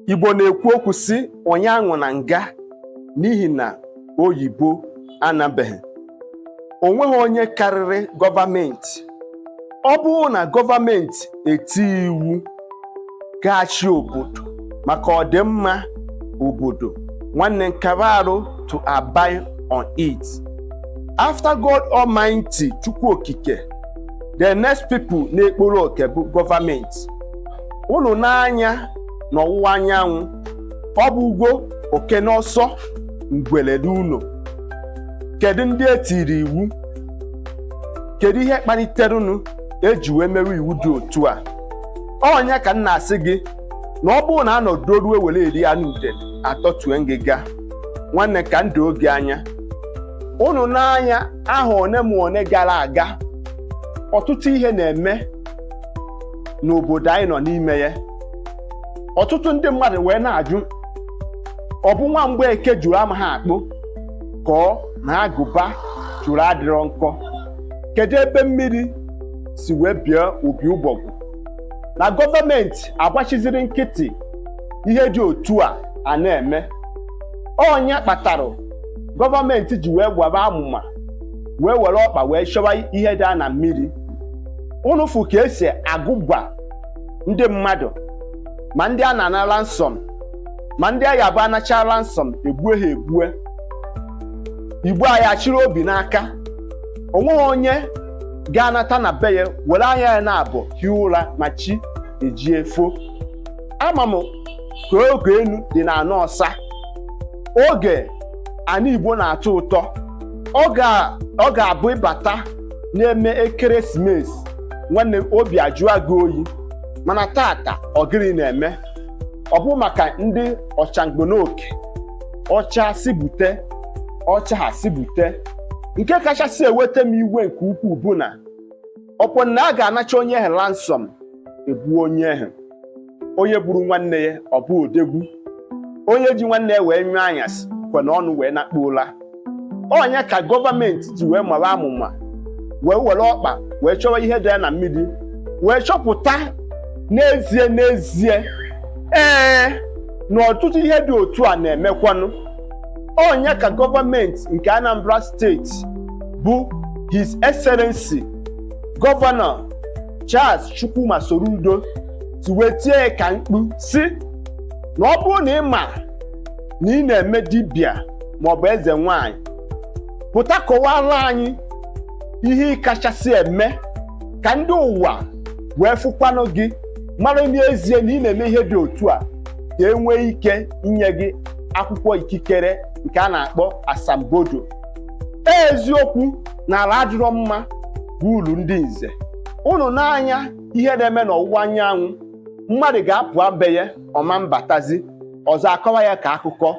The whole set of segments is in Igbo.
Igbo na-ekwu okwu si onye aṅụ na nga n'ihi na oyibo anabeghi. O nweghị onye karịrị gọọmenti. Ọ bụrụ na gọọmenti eti iwu ga-achị obodo maka ọdịmma obodo, nwanne nkaba arụ to abide on it. After God Almighty, Chukwu Okike, the next people na-ekporo oke bụ gọọmenti. Unu n'anya n'ọwụwa anyanwụ, ọ bụ ugo oke n'ọsọ ngwele n'ụlọ. Kedu ndị etiri iwu? Kedu ihe kpalitere unu eji wee merụ iwu dị otu a? Onye ka m na-asị gị na ọ bụrụ na anọdụ ewere eri anụ ude atọtue ngịga, nwanne ka ndụ oge anya. Unu n'anya aha one ma one gara aga, ọtụtụ ihe na-eme n'obodo anyị nọ n'ime ya. Ọtụtụ ndị mmadụ wee na-ajụ, ọ bụ nwa mgbe eke juru ama ha akpụ ka ọ na agụba juru adịrọ nkọ? Kedu ebe mmiri si wee bịa obi ụgbọgwụ? Na gọọmenti agbachiziri nkịtị ihe dị otu a na-eme. Onye kpatara gọọmenti ji wee gwaba amụma wee were ọkpa wee chọwa ihe dị na mmiri. Unu fụ ka esi agụgwa ndị mmadụ, ma ndị a na-ana ransom, ma ndị agha bụ anacha ransom egbue ha egbue. Igbo anyị achịrị obi n'aka. O nweghị onye ga-anata na be ya were anya ya na-abụ hie ụra ma chi eji efo. Ama m ka oge enu dị na anọ ọsa, oge ana Igbo na-atọ ụtọ, ọ ga-abụ ịbata na-eme ekeresimesi, nwanne obi ajụọ gị oyi. Mana tata ọ gịnị na-eme? Ọ bụ maka ndị ọchamgbonoke, ọcha si bute, ọcha ha si bute. Nke kachasị eweta m iwe nke ukwuu bụ na ọpụ na a ga-anacha onye ahụ ransom, egbu onye ahụ. Onye gburu nwanne ya ọ bụ odegbu. Onye ji nwanne ya wee nyụọ anyasị kwe na ọnụ wee nakpu ụla. Onye ka gọọmenti ji wee mara amụma wee were ọkpa wee chọwa ihe dị na mmiri, wee chọpụta n'ezie na ọtụtụ ihe dị otu a na-emekwanụ. Onye ka gọọmenti nke Anambra steeti bụ His Excellency Gọvanọ Charles Chukwuma Soludo si wee tie ka mkpu si na ọ bụrụ na ị ma na ị na-eme dibịa maọbụ eze nwanyị, pụta kọwara anyị ihe ị kachasị eme ka ndị ụwa wee fụkwanụ gị, mara n'ezie na ị na-eme ihe dị otu a, ka enwee ike inye gị akwụkwọ ikikere nke a na-akpọ asambodo. Eziokwu na ala adịrọ mma bụ uru ndị nze. Unu n'anya ihe na-eme n'ọwụwa anyanwụ, mmadụ ga-apụ abe ya ọma mbatazi, ọzọ akọwa ya ka akụkọ.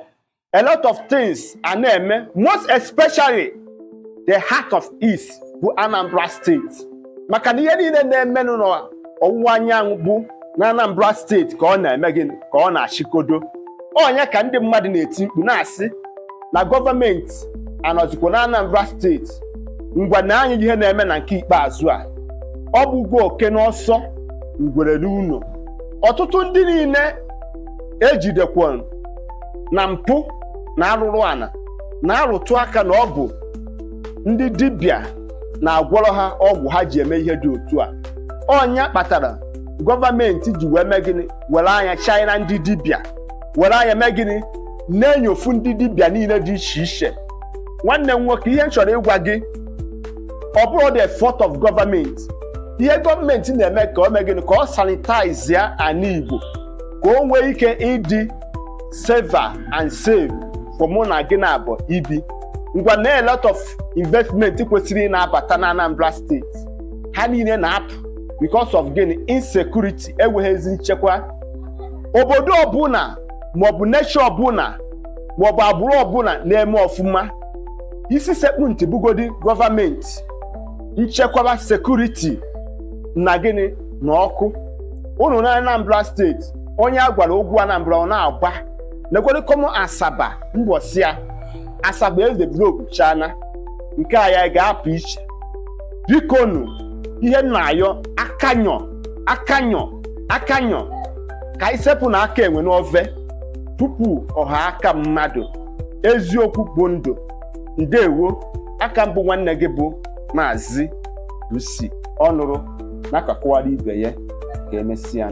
A lot of things a na-eme, most especially the heart of East bụ Anambra steeti. Maka na ihe niile na-emenụ n'ọwụwa anyanwụ bụ na Anambra steeti ka ọ na-eme gịnị, ka ọ na-achịkodo. Onye ka ndị mmadụ na-eti mkpu na-asị na gọọmenti anọzikwa na Anambra steeti. Ngwa na anyị ihe na-eme na nke ikpeazụ a, ọ bụ ugo oke n'ọsọ ngwere n'ụlọ. Ọtụtụ ndị niile ejidekwa na mpụ na arụrụ ana na-arụtụ aka na ọ bụ ndị dibịa na-agwọrọ ha ọgwụ ha ji eme ihe dị otu a. Onye kpatara gọọmenti ji wee mee gịnị, were anya China ndị dibịa, were anya mee gịnị, na-enyofu ndị dibịa niile dị iche iche. Nwanne m nwoke, ihe m chọrọ ịgwa gị, ọ bụrụ the fault of government. Ihe gọọmenti na-eme ka ọ mee gịnị, ka ọ sanitize ya ana Igbo, ka o nwee ike ịdị saver and save for mụ na gị na-abụ ibi. Ngwa na a lot of investment kwesịrị na-abata na Anambra steeti, ha niile na-apụ because of gịnị, insecurity, enweghịzi nchekwa. Obodo ọbụla maọbụ nation ọbụla maọbụ agbụrụ ọbụla na-eme ọfụma, isi sekpu ntị bugodi gọọmenti, nchekwaba security na gịnị na ọkụ. Unu na Anambra steeti, onye a gwara ogwu Anambra ọ na-agba nekwere kọmọ Asaba mbọsị ya, Asaba edevelop chana nke a ya ga-apụ iche. Bikonu ihe na-ayọ akanyọ ka isepụ na aka enwe n'ofe. tupu ọha aka mmadụ. Eziokwu bụ ndụ. Ndewo, aka mbụ nwanne gị bụ Maazi-UC. Ọnụrụ na-akakọwara ibe ya ka emesịa.